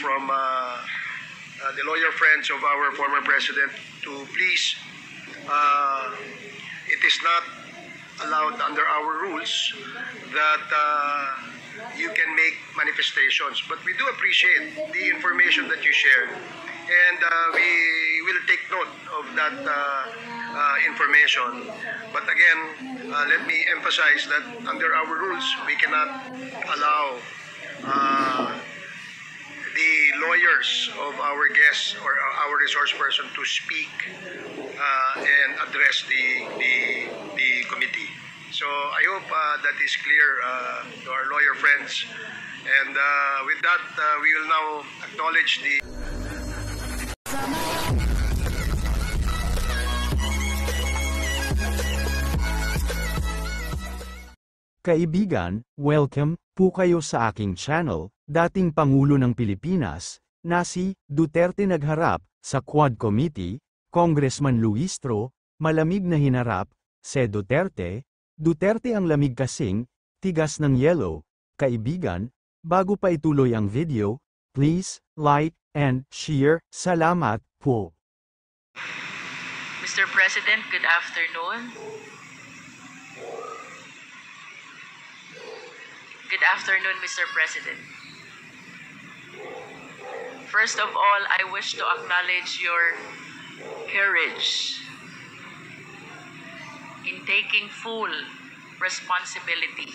from the lawyer friends of our former president to please, it is not allowed under our rules that you can make manifestations. But we do appreciate the information that you shared, and we will take note of that information. But again, let me emphasize that under our rules, we cannot allow the lawyers of our guests or our resource person to speak and address the committee. So I hope that is clear to our lawyer friends. And with that, we will now acknowledge the... Kaibigan, welcome po kayo sa aking channel. Dating Pangulo ng Pilipinas, na si Duterte nagharap sa Quad Committee, Congressman Luistro, malamig na hinarap, se Duterte, Duterte ang lamig kasing, tigas ng yellow. Kaibigan, bago pa ituloy ang video, please, like, and share. Salamat po. Mr. President, good afternoon. Good afternoon, Mr. President. First of all, I wish to acknowledge your courage in taking full responsibility,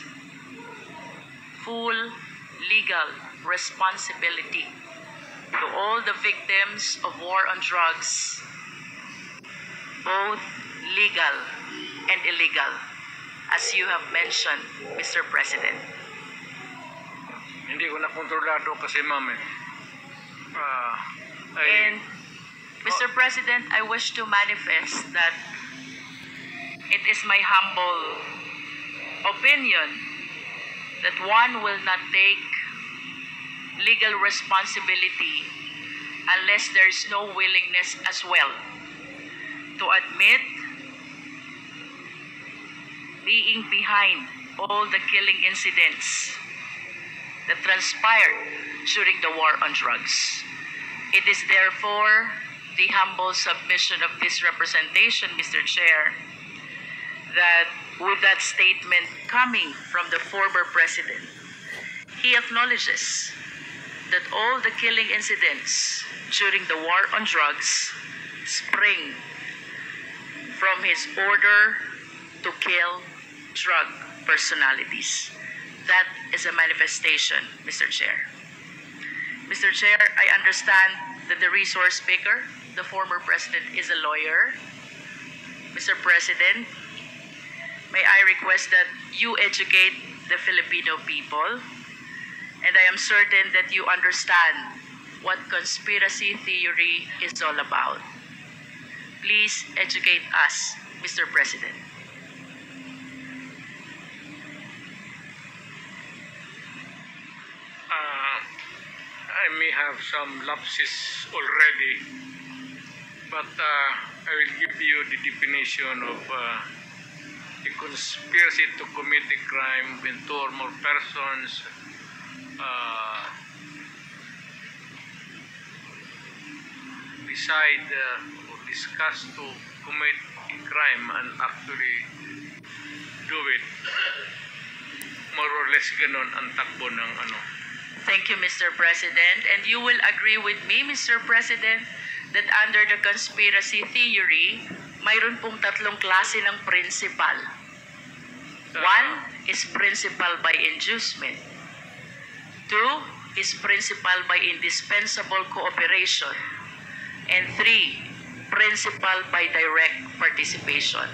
full legal responsibility to all the victims of war on drugs, both legal and illegal, as you have mentioned, Mr. President. Hindi ko na kontrolado kasi ma'am And Mr. President, I wish to manifest that it is my humble opinion that one will not take legal responsibility unless there is no willingness as well to admit being behind all the killing incidents that transpired during the war on drugs. It is therefore the humble submission of this representation, Mr. Chair, that with that statement coming from the former president, he acknowledges that all the killing incidents during the war on drugs spring from his order to kill drug personalities. That is a manifestation, Mr. Chair. Mr. Chair, I understand that the resource speaker, the former president, is a lawyer. Mr. President, may I request that you educate the Filipino people, and I am certain that you understand what conspiracy theory is all about. Please educate us, Mr. President. I may have some lapses already, but I will give you the definition of a conspiracy to commit a crime when two or more persons decide or discuss to commit a crime and actually do it. More or less ganon ang takbo ng ano. Thank you, Mr. President. And you will agree with me, Mr. President, that under the conspiracy theory, mayroon pong tatlong klase ng principal. One is principal by inducement. Two is principal by indispensable cooperation. And three, principal by direct participation.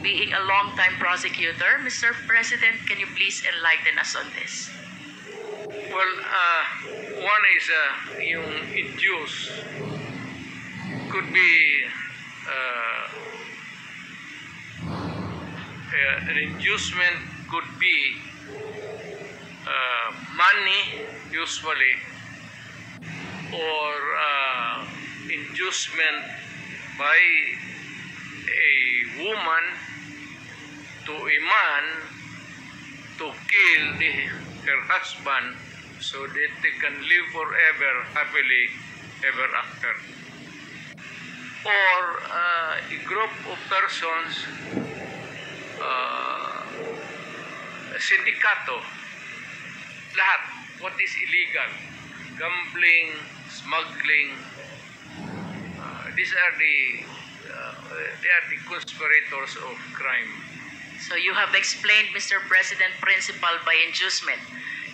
Being a long-time prosecutor, Mr. President, can you please enlighten us on this? Well, one is yung induce could be an inducement could be money usually, or inducement by a woman to a man to kill her husband so that they can live forever happily ever after. Or a group of persons, sindikato, lahat, what is illegal, gambling, smuggling, these are they are the conspirators of crime. So you have explained, Mr. President, principle by inducement.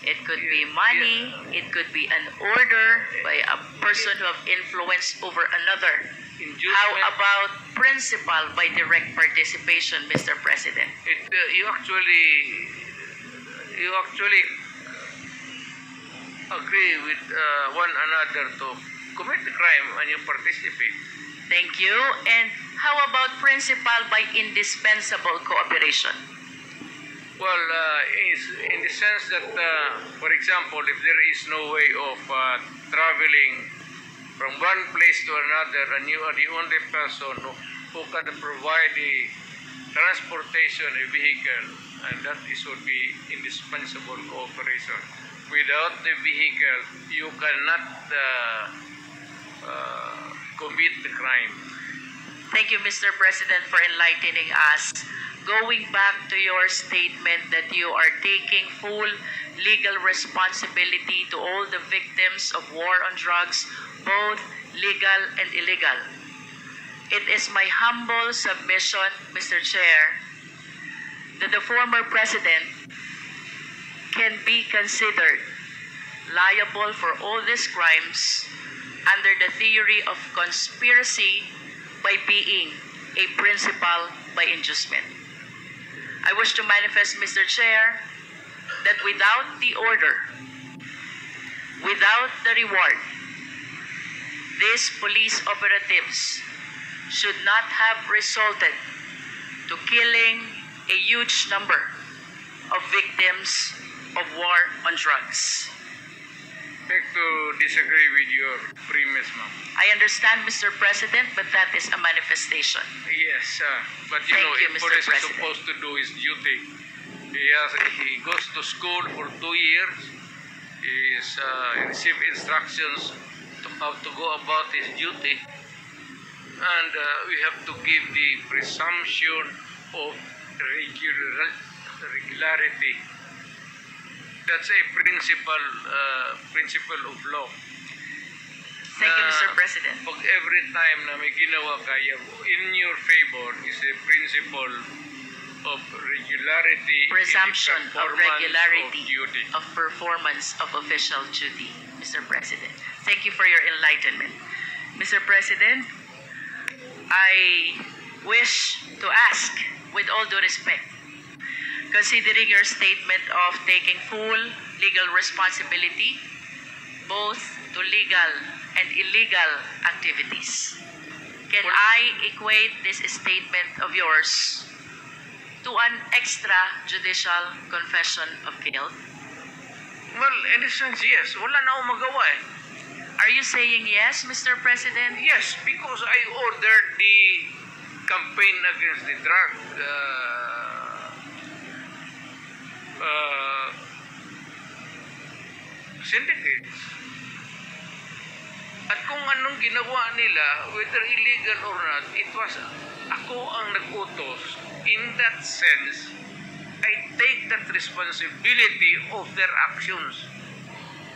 It could be money, it could be an order by a person who have influence over another. Inducement, How about principle by direct participation, Mr. President? you actually agree with one another to commit the crime and you participate. Thank you. And how about principle by indispensable cooperation? Well, in the sense that, for example, if there is no way of traveling from one place to another, and you are the only person who can provide the transportation, a vehicle, and that would be indispensable cooperation. Without the vehicle, you cannot commit the crime. Thank you, Mr. President, for enlightening us. Going back to your statement that you are taking full legal responsibility to all the victims of war on drugs, both legal and illegal. It is my humble submission, Mr. Chair, that the former president can be considered liable for all these crimes under the theory of conspiracy by being a principal by inducement. I wish to manifest, Mr. Chair, that without the order, without the reward, these police operatives should not have resulted to killing a huge number of victims of war on drugs. Beg to disagree with your premise, ma'am. I understand, Mr. President, but that is a manifestation. Yes, but you Thank know, you, a Mr. police is President. supposed to do his duty. He goes to school for 2 years. He receives instructions to how to go about his duty. And we have to give the presumption of regularity. That's a principle of law. Thank you, Mr. President. Pag every time na may ginawa kaya in your favor is a principle of regularity Presumption in the of regularity of duty. of performance of official duty, Mr. President. Thank you for your enlightenment. Mr. President, I wish to ask, with all due respect, considering your statement of taking full legal responsibility, both to legal and illegal activities, can I equate this statement of yours to an extrajudicial confession of guilt? Well, in a sense, yes. Wala na akong magawa eh. Are you saying yes, Mr. President? Yes, because I ordered the campaign against the drug syndicates. At kung anong ginawa nila, whether illegal or not, it was ako ang nag-utos. In that sense, I take that responsibility of their actions.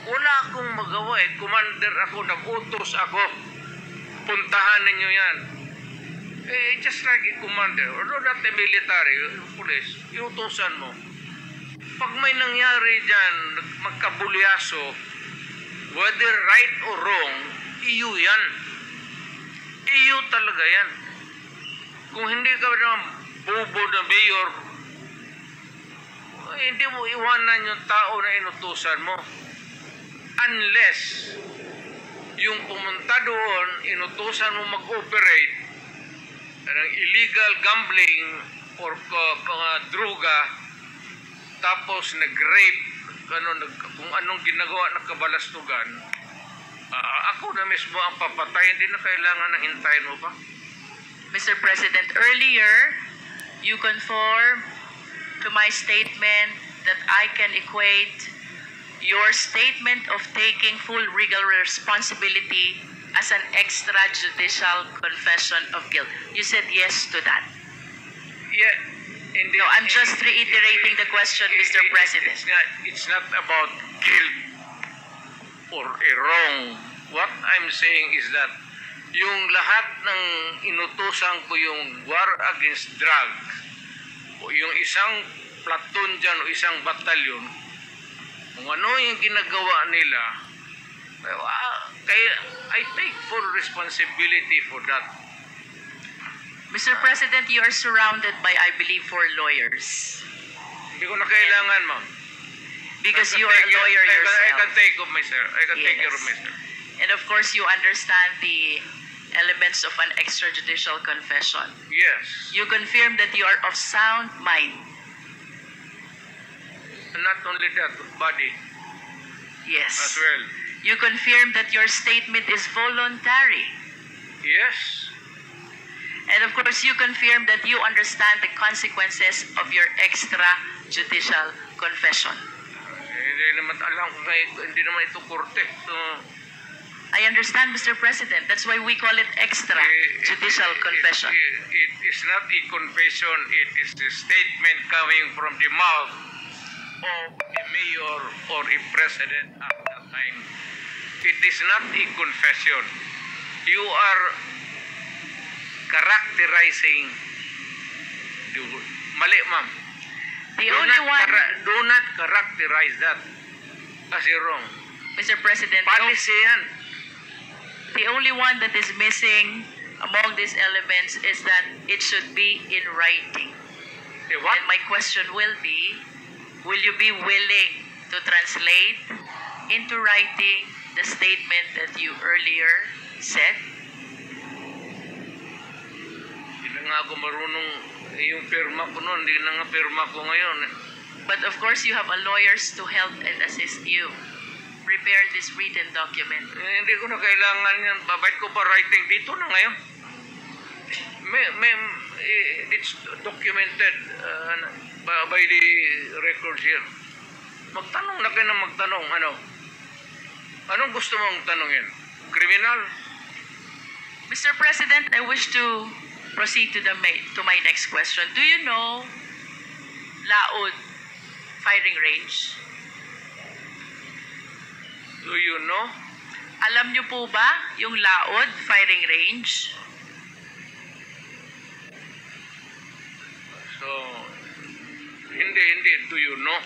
Wala akong magawa eh. Commander ako, nag-utos ako. Puntahan ninyo yan. Just like a commander, or not a military, police, iutosan mo. Pag may nangyari dyan, magkabulyaso, whether right or wrong, iyo yan. Iyo talaga yan. Kung hindi ka naman bobo na mayor, hindi mo iwanan yung tao na inutusan mo. Unless yung pumunta doon, inutusan mo mag-operate ng illegal gambling or druga, tapos nag-rape, kung anong ginagawa ng kabalastugan, ako na mismo ang papatay, hindi na kailangan ng hintayin mo pa. Mr. President, earlier, you conform to my statement that I can equate your statement of taking full legal responsibility as an extrajudicial confession of guilt. You said yes to that. Yeah, in the, No, I'm just reiterating the question, Mr. President. It's not about guilt or a wrong. What I'm saying is that yung lahat ng inutusan ko yung war against drugs, o yung isang platoon dyan o isang batalyon, kung ano yung ginagawa nila, kaya I take full responsibility for that. Mr. President, you are surrounded by, I believe, 4 lawyers. Hindi ko na kailangan, ma'am. Because you are a lawyer I yourself. can take of myself. I can take care of Yes. myself. And of course, you understand the elements of an extrajudicial confession. Yes. You confirm that you are of sound mind. And not only that, body Yes. as well. You confirm that your statement is voluntary. Yes. And of course, you confirm that you understand the consequences of your extrajudicial confession. Hindi naman alam kung hindi naman ito korte. So, I understand, Mr. President. That's why we call it extrajudicial confession. It is not a confession. It is a statement coming from the mouth of a mayor or a president at that time. It is not a confession. You are characterizing the mali, ma'am. The only one, Do not characterize that as a wrong. Mr. President, Policy yan. the only one that is missing among these elements is that it should be in writing. What? And my question will be, will you be willing to translate into writing the statement that you earlier said? Hindi na nga ako marunong yung pirma ko noon. Hindi na nga pirma ko ngayon. But of course, you have a lawyers to help and assist you prepare this written document. Hindi ko na kailangan yan. Babait ko pa writing dito na ngayon. It's documented by the records here. Magtanong na kayo na magtanong. Anong gusto mong tanongin? Criminal? Mr. President, I wish to proceed to my next question. Do you know Laod firing range? Do you know? Alam niyo po ba yung Laod firing range? So, hindi. Do you know?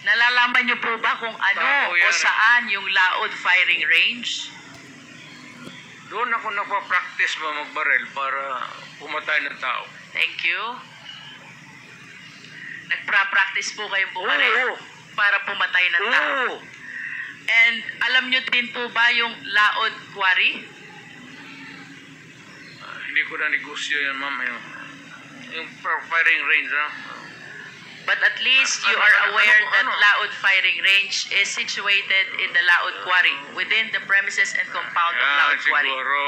Nalalaman niyo po ba kung ano Tao o yan. saan yung Laod firing range? Doon ako napapractice magbaril para pumatay ng tao. Thank you. Nagpa-practice po kayong bumaril Oo. para pumatay ng tao. Oo. And alam niyo din po ba yung Laod Quarry? Hindi ko na negosyo yan, ma'am. Yung firing range, ha? But at least you are aware that Laod firing range is situated in the Laod Quarry, within the premises and compound of Laod Quarry. Siguro.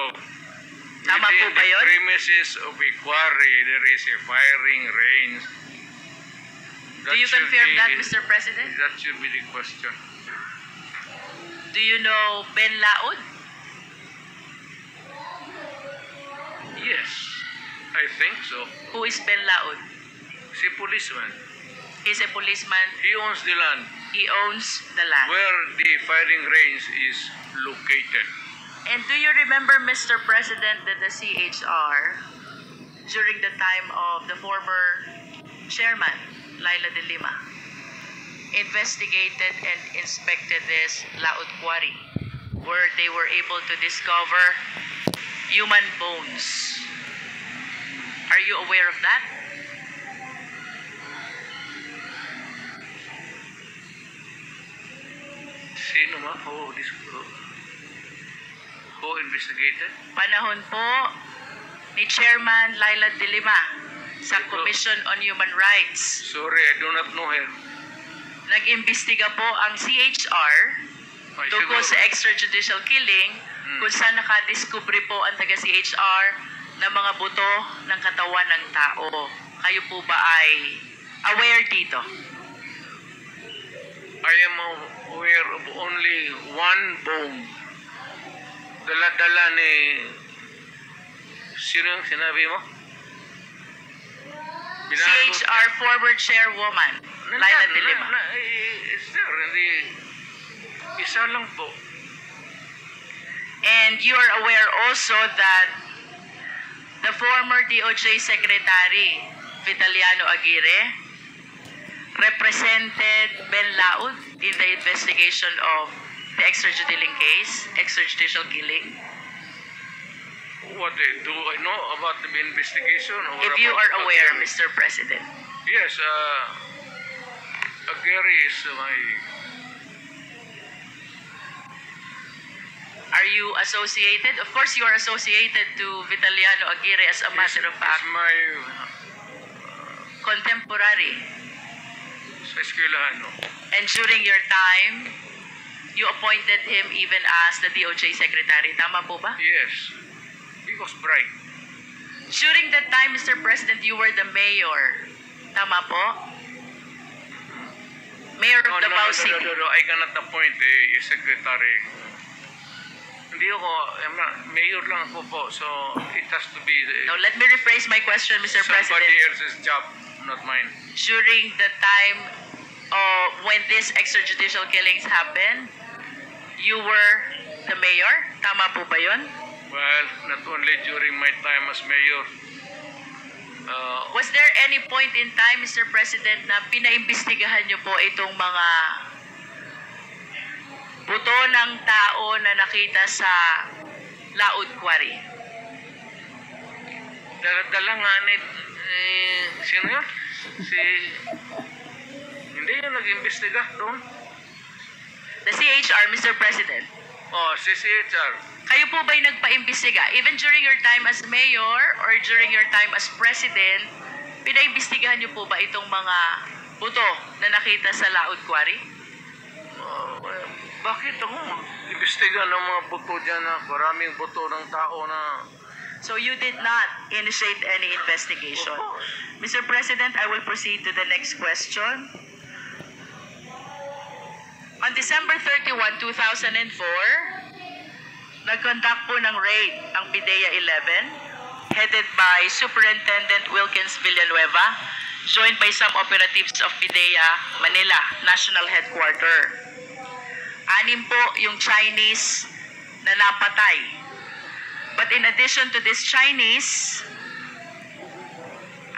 Tama po ba yun? Within the premises of a quarry, there is a firing range. Do you confirm that, Mr. President? That should be the question. Do you know Ben Laod? Yes, I think so. Who is Ben Laod? Si policeman. He's a policeman. He owns the land He owns the land. where the firing range is located. And do you remember, Mr. President, that the CHR, during the time of the former chairman, Laila de Lima, investigated and inspected this Laod Quarry, where they were able to discover human bones. Are you aware of that? Sino ma? Who investigated? Panahon po ni Chairman Laila de Lima sa Commission on Human Rights. Sorry, I do not know her. Nag-imbestiga po ang CHR Ay, tungkol siguro. sa extrajudicial killing kung saan nakadiskubre po ang taga-CHR ng mga buto ng katawan ng tao. Kayo po ba ay aware dito? I am aware of only one bone. Dala-dala ni... Sino yung sinabi mo? CHR former chairwoman, Laila de Lima. Sir, hindi... Isa lang po. And you are aware also that the former DOJ Secretary, Vitaliano Aguirre, represented Ben Laud in the investigation of the extrajudicial killing. What do I know about the investigation? Or If you about are aware, Aguirre? Mr. President. Yes, Aguirre is my... Are you associated? Of course, you are associated to Vitaliano Aguirre as a matter of fact, Is my... contemporary. Sa eskwelahan, no? And during your time, you appointed him even as the DOJ Secretary. Tama po ba? Yes. Because bright. During that time, Mr. President, you were the mayor. Tama po? Mayor of Davao City. No. I cannot appoint a secretary. Hindi ako, mayor lang ako po. So, it has to be Now, let me rephrase my question, Mr. somebody President. else's job, not mine. During the time when these extrajudicial killings happened, you were the mayor? Tama po ba yun? Well, not only during my time as mayor. Was there any point in time, Mr. President, na pinaimbestigahan niyo po itong mga buto ng tao na nakita sa Laud Quarry? Dala nga ni... sino yun? Hindi yung nag-imbestiga doon. The CHR, Mr. President. Oh, si CHR. Kayo po ba'y nagpaimbestiga? Even during your time as mayor or during your time as president, pinaimbestigahan niyo po ba itong mga buto na nakita sa Laud Quarry? Bakit ako mag-imbestiga ng mga buto dyan na maraming buto ng tao na... So you did not initiate any investigation. Of course. Mr. President, I will proceed to the next question. On December 31, 2004, nag-conduct po ng raid ang PIDEA 11, headed by Superintendent Wilkins Villanueva, joined by some operatives of PIDEA Manila National Headquarters. 6 po yung Chinese na napatay. But in addition to this Chinese,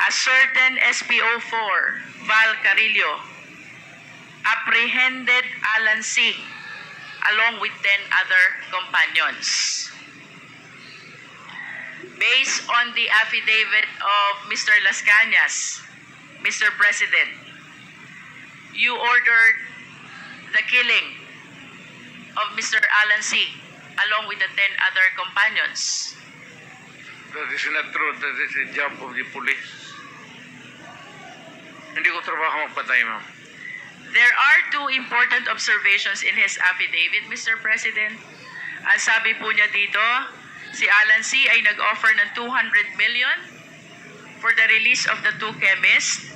a certain SPO4, Val Carillo, apprehended Alan Singh along with 10 other companions. Based on the affidavit of Mr. Las Cañas, Mr. President, you ordered the killing of Mr. Alan Singh along with the 10 other companions. That is not true. That is a job of the police. Hindi ko trabaho magpatay, ma'am. There are 2 important observations in his affidavit, Mr. President. Ang sabi po niya dito, si Alan C. ay nag-offer ng 200 million for the release of the 2 chemists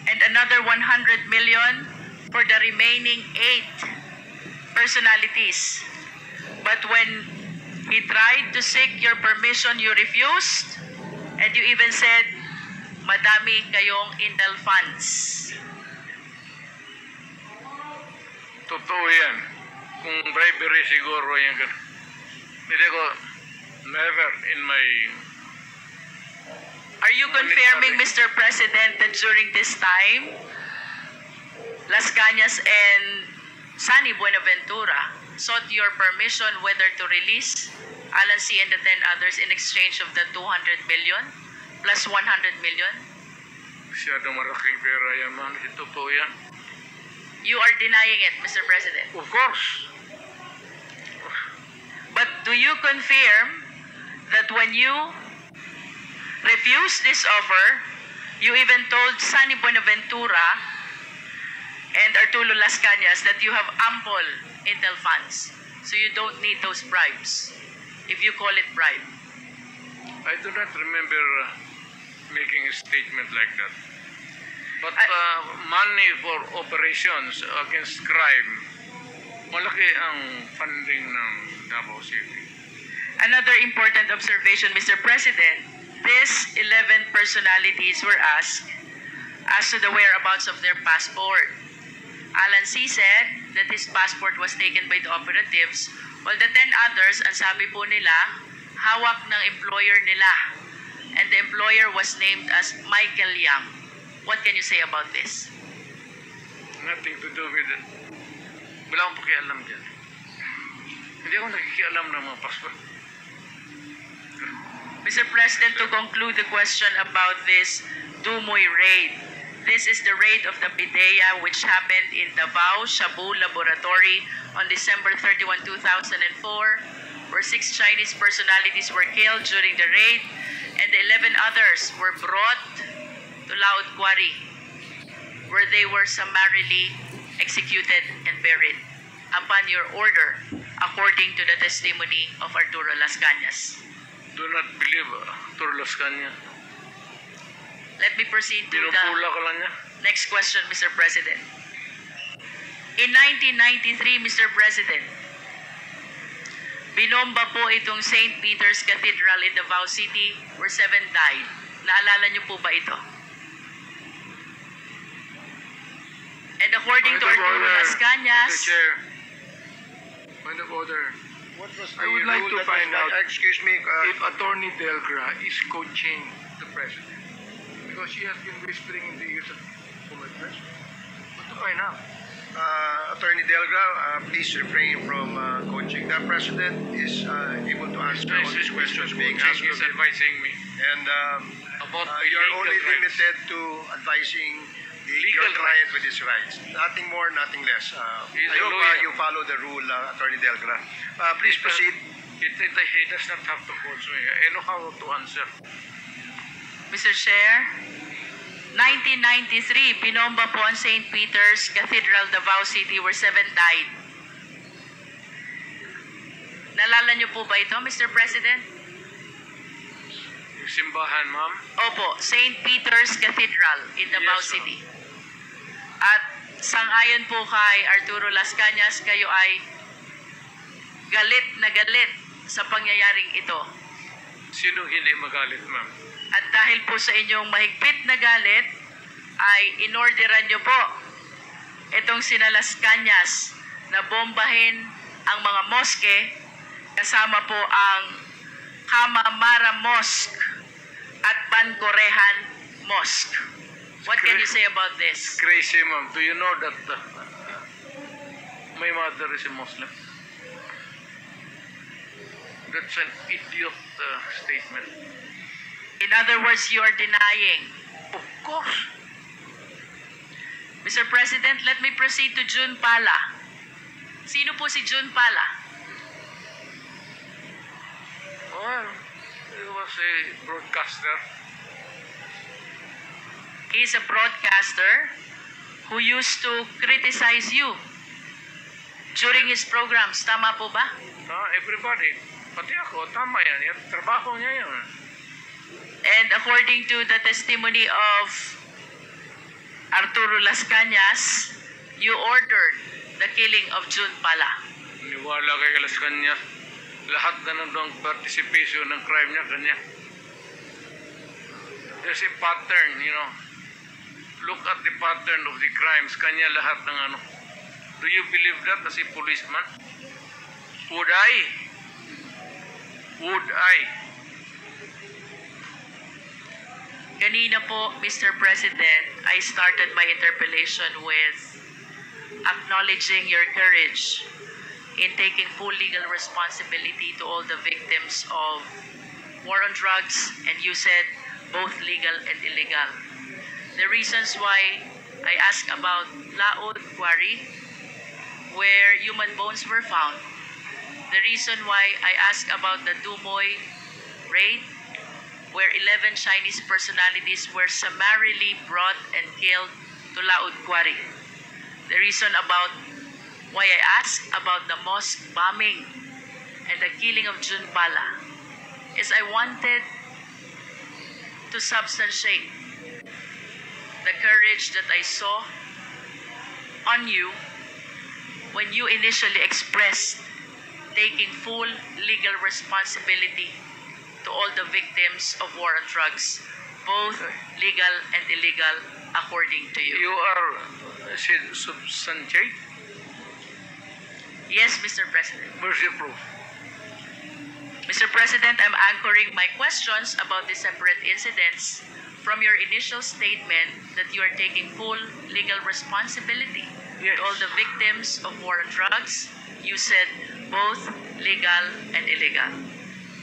and another 100 million for the remaining 8 personalities. But when he tried to seek your permission, you refused, and you even said, madami kayong Intel funds. Totoo yan. Kung bribery siguro yan. Hindi ko, never in my... Are you confirming, Mr. President, that during this time, Las Cañas and Sunny Buenaventura sought your permission whether to release Alan C. and the 10 others in exchange of the 200 million plus 100 million? Masyadong malaking pera yan, ma'am. Totoo yan. You are denying it, Mr. President. Of course. But do you confirm that when you refused this offer, you even told Sunny Buenaventura and Arturo Las Cañas that you have ample Intel funds, so you don't need those bribes, if you call it bribe? I do not remember making a statement like that. But money for operations against crime, malaki ang funding ng Davao City. Another important observation, Mr. President, these 11 personalities were asked as to the whereabouts of their passport. Alan C. said that his passport was taken by the operatives, while the 10 others, ang sabi po nila, hawak ng employer nila. And the employer was named as Michael Yang. What can you say about this? Nothing to do with it. Wala akong pakialam dyan. Hindi ako nakikialam ng mga passport. Mr. President, to conclude the question about this Dumoy raid, this is the raid of the PIDEA which happened in Davao Shabu Laboratory on December 31, 2004, where 6 Chinese personalities were killed during the raid and the 11 others were brought to Laod Quarry, where they were summarily executed and buried upon your order, according to the testimony of Arturo Las Cañas. Do not believe Turlos kanya. Let me proceed to Pinupula ka lang the niya. next question, Mr. President. In 1993, Mr. President, binomba po itong St. Peter's Cathedral in Davao City where 7 died. Naalala niyo po ba ito? And according to Arturo Las Cañas, Mr. Chair, point of order. What was I would like rule to that find was- out Excuse me, if Attorney Delgra is coaching the President. Because she has been whispering in the ears of former President. But to find out. Attorney Delgra, please refrain from coaching. The President is able to answer all these questions being asked He's of him. advising me And about you're legal only rights. limited to advising Legal your client with his rights. Nothing more, nothing less. He's I a hope lawyer. you follow the rule, Attorney Delgra. Please proceed. He does not have to coach me. I know how to answer. Mr. Chair, 1993, binomba po ang St. Peter's Cathedral, Davao City, where 7 died. Nalala niyo po ba ito, Mr. President? Yung simbahan, ma'am. Opo, St. Peter's Cathedral in Davao Yes, ma'am. City. At sangayon po kay Arturo Las Cañas, kayo ay galit na galit sa pangyayaring ito. Sinong hindi magalit, ma'am? At dahil po sa inyong mahigpit na galit, ay inorderan nyo po itong sina Las Cañas na bombahin ang mga moske kasama po ang Kamamara Mosque at Bancorehan Mosque. What can you say about this? Crazy, ma'am. Do you know that my mother is a Muslim? That's an idiot statement. In other words, you are denying. Of course. Mr. President, let me proceed to June Pala. Sino po si June Pala? Well, he was a broadcaster. He is a broadcaster who used to criticize you during his programs. Tama po ba? Everybody. Pati ako, tama yan. Yan, trabaho niya yun. And according to the testimony of Arturo Las Cañas, you ordered the killing of June Pala. Niwala kay Las Cañas. Lahat na ng participation ng crime niya, kanya. There's a pattern, you know. Look at the pattern of the crimes. Kanya lahat ng ano. Do you believe that as a policeman? Would I? Would I? Kanina po, Mr. President, I started my interpellation with acknowledging your courage in taking full legal responsibility to all the victims of war on drugs, and you said both legal and illegal. The reasons why I asked about Laod Quarry, where human bones were found. The reason why I asked about the Dumoy raid, where 11 Chinese personalities were summarily brought and killed to Laod Quarry. The reason about why I asked about the mosque bombing and the killing of June Pala is I wanted to substantiate the courage that I saw on you when you initially expressed taking full legal responsibility to all the victims of war on drugs, both legal and illegal, according to you. You are substantiate? Yes, Mr. President. Where's your proof? Mr. President, I'm anchoring my questions about the separate incidents from your initial statement that you are taking full legal responsibility Yes. to all the victims of war on drugs. You said both legal and illegal.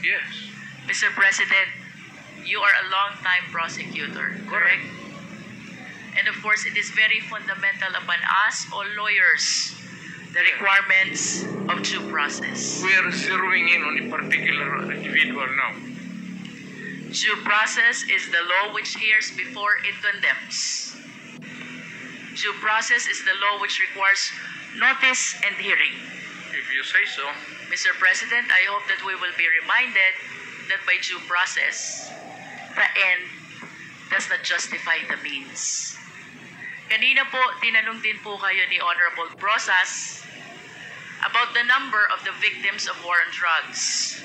Yes. Mr. President, you are a long-time prosecutor, correct? And of course, it is very fundamental upon us, all lawyers, the requirements of due process. We are zeroing in on a particular individual now. Due process is the law which hears before it condemns. Due process is the law which requires notice and hearing. If you say so. Mr. President, I hope that we will be reminded that by due process, the end does not justify the means. Kanina po, tinanong din po kayo ni Honorable Brosas about the number of the victims of war on drugs.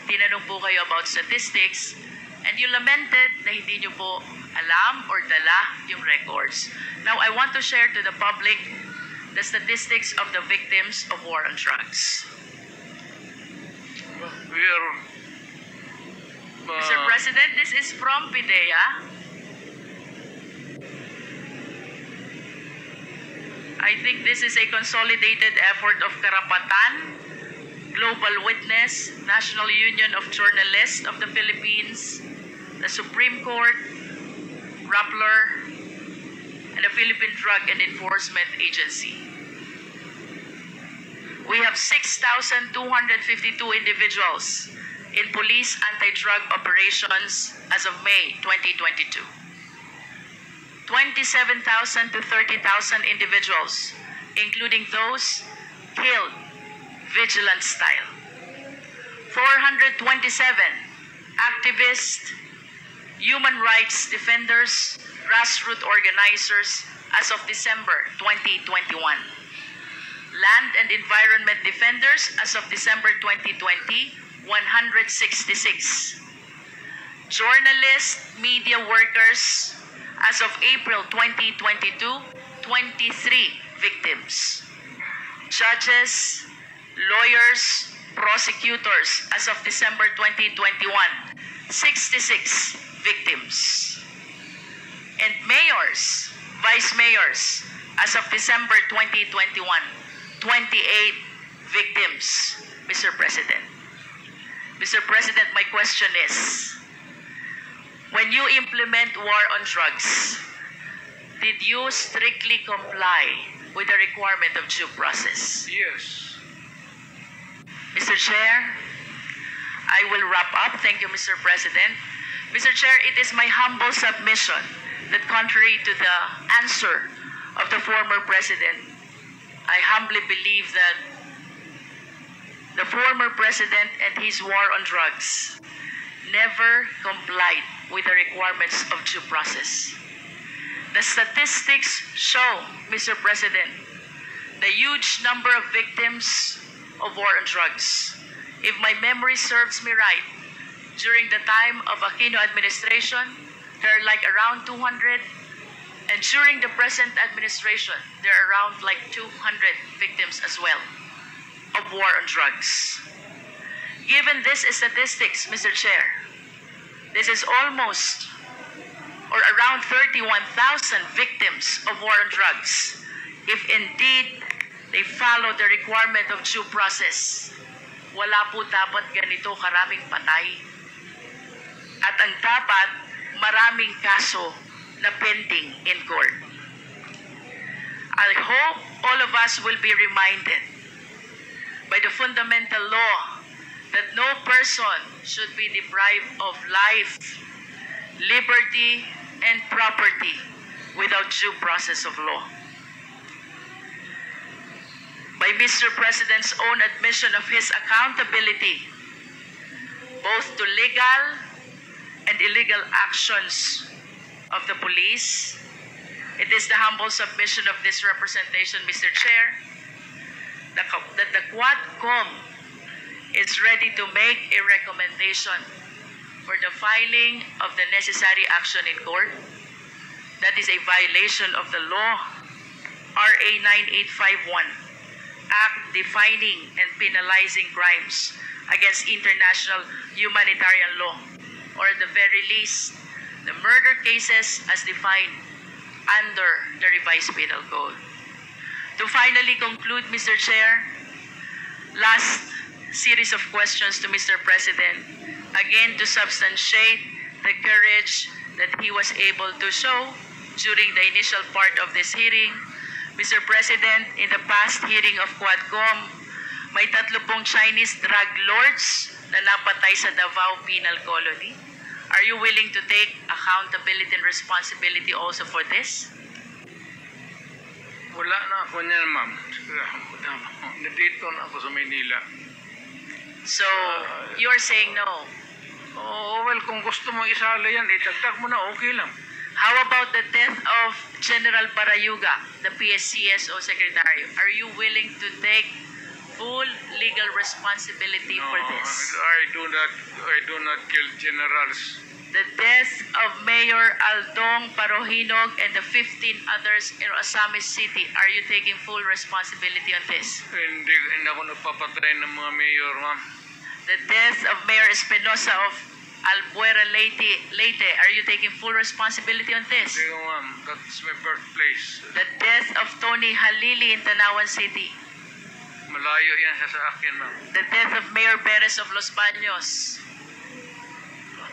Tinanong po kayo about statistics, and you lamented na hindi nyo po alam or dala yung records. Now, I want to share to the public the statistics of the victims of war on drugs. We are... Mr. President, this is from PIDEA. I think this is a consolidated effort of Karapatan, Global Witness, National Union of Journalists of the Philippines, the Supreme Court, Rappler, and the Philippine Drug and Enforcement Agency. We have 6,252 individuals in police anti-drug operations as of May 2022. 27,000 to 30,000 individuals, including those killed vigilant style. 427 activists, human rights defenders, grassroots organizers as of December 2021. Land and environment defenders as of December 2020, 166. Journalists, media workers, as of April 2022, 23 victims. Judges, lawyers, prosecutors, as of December 2021, 66 victims. And mayors, vice mayors, as of December 2021, 28 victims, Mr. President. Mr. President, my question is, when you implement war on drugs, did you strictly comply with the requirement of due process? Yes. Mr. Chair, I will wrap up. Thank you, Mr. President. Mr. Chair, it is my humble submission that contrary to the answer of the former president, I humbly believe that the former president and his war on drugs never complied with the requirements of due process. The statistics show, Mr. President, the huge number of victims of war on drugs. If my memory serves me right, during the time of Aquino administration, there are like around 200, and during the present administration, there are around like 200 victims as well of war on drugs. Given these statistics, Mr. Chair, this is almost or around 31,000 victims of war on drugs if indeed they follow the requirement of due process. Wala po dapat ganito karaming patay. At ang dapat, maraming kaso na pending in court. I hope all of us will be reminded by the fundamental law that no person should be deprived of life, liberty, and property without due process of law. By Mr. President's own admission of his accountability, both to legal and illegal actions of the police It is the humble submission of this representation, Mr. Chair, that the Quadcom is ready to make a recommendation for the filing of the necessary action in court. That is a violation of the law, RA 9851, Act defining and penalizing crimes against international humanitarian law, or at the very least, the murder cases as defined under the revised penal code. To finally conclude, Mr. Chair, last series of questions to Mr. President, again to substantiate the courage that he was able to show during the initial part of this hearing. Mr. President, in the past hearing of Quadcom, may 30 Chinese drug lords na napatay sa Davao Penal Colony. Are you willing to take accountability and responsibility also for this? Wala na ako niyan, ma'am. Nandito na ako sa Maynila. So, you're saying no. Oh, well, kung gusto mo isala yan, idagdag mo na, okay lang. How about the death of General Barayuga, the PSCSO Secretary? Are you willing to take full legal responsibility for this? I do not kill generals. The death of Mayor Aldong Parohinog and the 15 others in Osamis City. Are you taking full responsibility on this? Hindi ako nagpapatay ng mga mayor, ma'am. The death of Mayor Espinosa of Albuera Leyte. Are you taking full responsibility on this? Hindi, ma'am. That's my birthplace. The death of Tony Halili in Tanawan City. Malayo yan sa akin, ma'am. The death of Mayor Perez of Los Baños.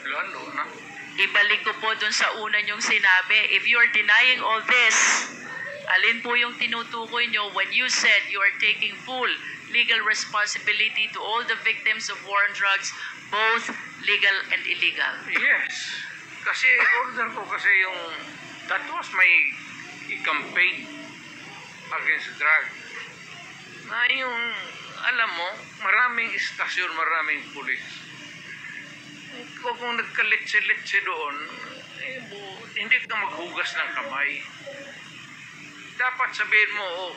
Lalo na. Ibalik ko po dun sa una niyong sinabi. If you are denying all this, alin po yung tinutukoy niyo when you said you are taking full legal responsibility to all the victims of war on drugs, both legal and illegal? Yes. Kasi order ko kasi that was my campaign against drug. Na yung, alam mo, maraming istasyon, maraming pulis. Kung nagkaletse-letse doon, hindi ka maghugas ng kamay. Dapat sabihin mo,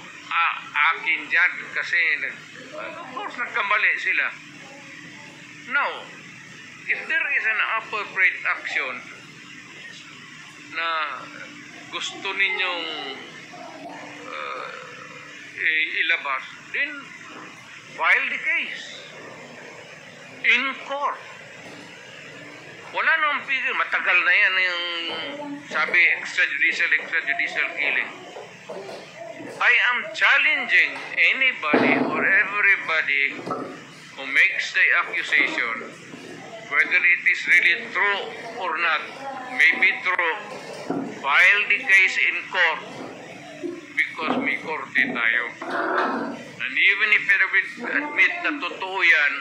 akin dyan kasi, of course, nagkamali sila. Now, if there is an appropriate action na gusto ninyong ilabas, then file the case in court. Wala namang pigil. Matagal na yan yung sabi extrajudicial killing. I am challenging anybody or everybody who makes the accusation, whether it is really true or not, maybe true, file the case in court because may korte tayo. And even if you admit na totoo yan,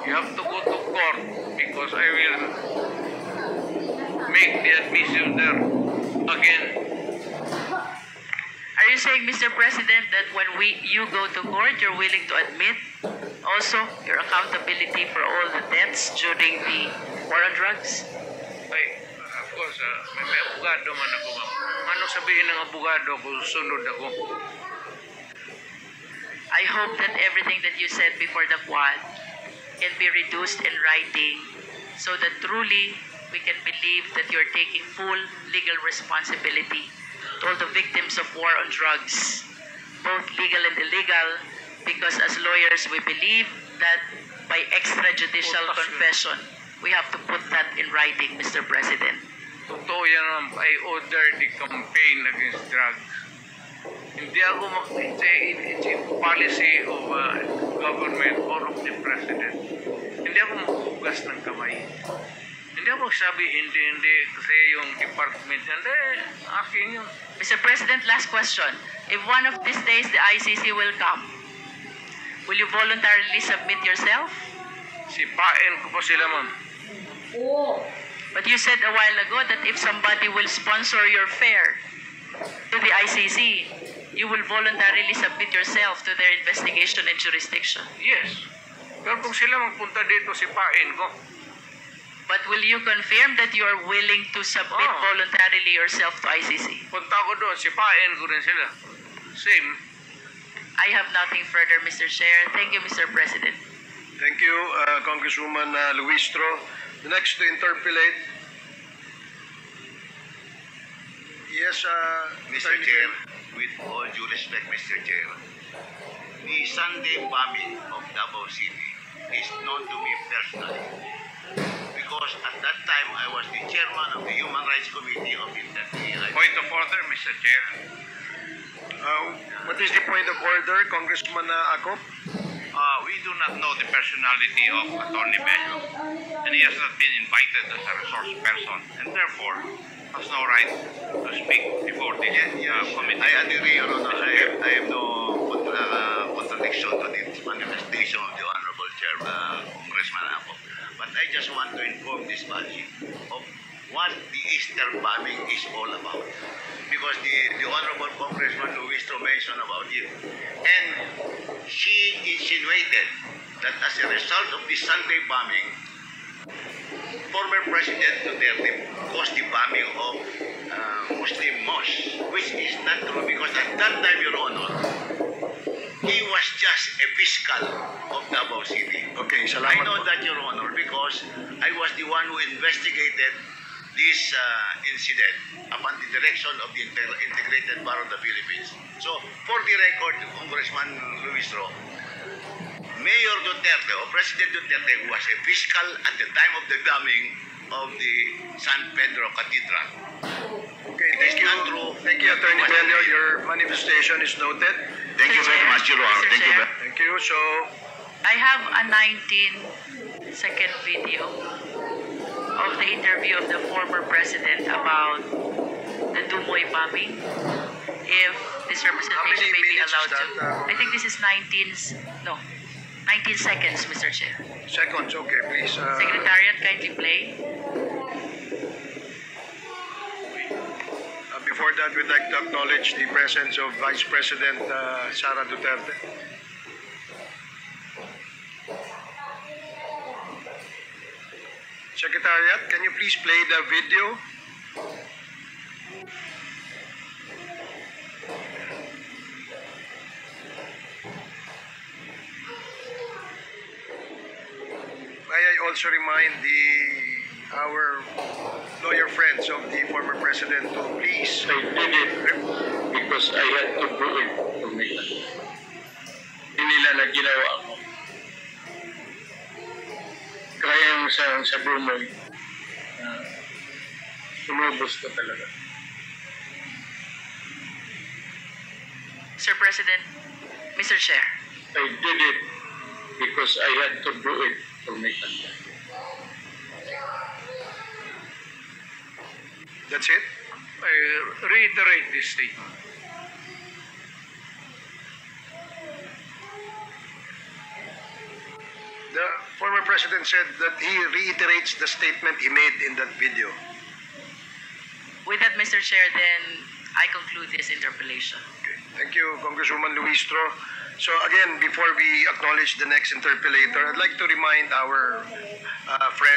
you have to go to court because I will make the admission there again. Are you saying, Mr. President, that when you go to court, you're willing to admit also your accountability for all the deaths during the war on drugs? Ay, of course, may abogado man ako, ma'am. Ano sabihin ng abogado kung sunod ako? I hope that everything that you said before the Quad can be reduced in writing so that truly we can believe that you're taking full legal responsibility to all the victims of war on drugs, both legal and illegal, because as lawyers we believe that by extrajudicial confession, we have to put that in writing, Mr. President. Totoo yan, ma'am. I order the campaign against drugs. Hindi ako it's a policy of government or of the president. Hindi ako maghugas ng kamay. Hindi ako sabi hindi kasi yung department hindi akin yun. Mr. President, last question. If one of these days the ICC will come, will you voluntarily submit yourself? Sipain ko po sila, ma'am. But you said a while ago that if somebody will sponsor your fare to the ICC, you will voluntarily submit yourself to their investigation and jurisdiction. Yes. Pero kung sila magpunta dito, sipain ko. But will you confirm that you are willing to submit Oh. voluntarily yourself to ICC? Punta ko doon, sipain ko rin sila. Same. I have nothing further, Mr. Chair. Thank you, Mr. President. Thank you, Congresswoman Luistro. The next to interpolate. Yes, Mr. Chair, with all due respect, Mr. Chair, the Sunday bombing of Davao City is known to me personally because at that time I was the chairman of the Human Rights Committee of the Point of order, Mr. Chair. what is the point of order, Congressman Acop? We do not know the personality of Attorney Bello, and he has not been invited as a resource person, and therefore has no right to speak before the committee. I agree, Your Honor. I have no contradiction to the manifestation of the Honorable Chair, Congressman Apo. But I just want to inform this body of what the Easter bombing is all about. Because the Honorable Congressman Luistro mentioned about it. And she insinuated that as a result of the Sunday bombing, former President Duterte caused the bombing of Muslim mosques, which is not true because at that time, Your Honor, he was just a fiscal of Davao City. Okay, I salamat know po. that, Your Honor, because I was the one who investigated this incident upon the direction of the Integrated Bar of the Philippines. So, for the record, Congressman Luistro, Mayor Duterte or President Duterte was a fiscal at the time of the bombing of the San Pedro Cathedral. Okay, It is thank you. not true. Thank you, Attorney Bello. Your manifestation is noted. Thank you very much, Your Honor. Mr. Thank you. Chair. Thank you. So, I have a 19-second video of the interview of the former president about the Dumoy bombing. If this representation many may be minutes is allowed to. that, I think this is 19 seconds, Mr. Chair. seconds. Okay, please. Secretariat, kindly play. Before that, we'd like to acknowledge the presence of Vice President Sara Duterte. Secretariat, can you please play the video? May I also remind our lawyer friends of the former president to please I did it because I had to do it to me. Hindi nila na ginawa ko. Kaya yung sa Brunoy, sumubos ko talaga. Mr. President, Mr. Chair. I did it because I had to do it to me. That's it? I reiterate this statement. The former president said that he reiterates the statement he made in that video. With that, Mr. Chair, then I conclude this interpellation. Okay. Thank you, Congresswoman Luistro. So again, before we acknowledge the next interpellator, I'd like to remind our friends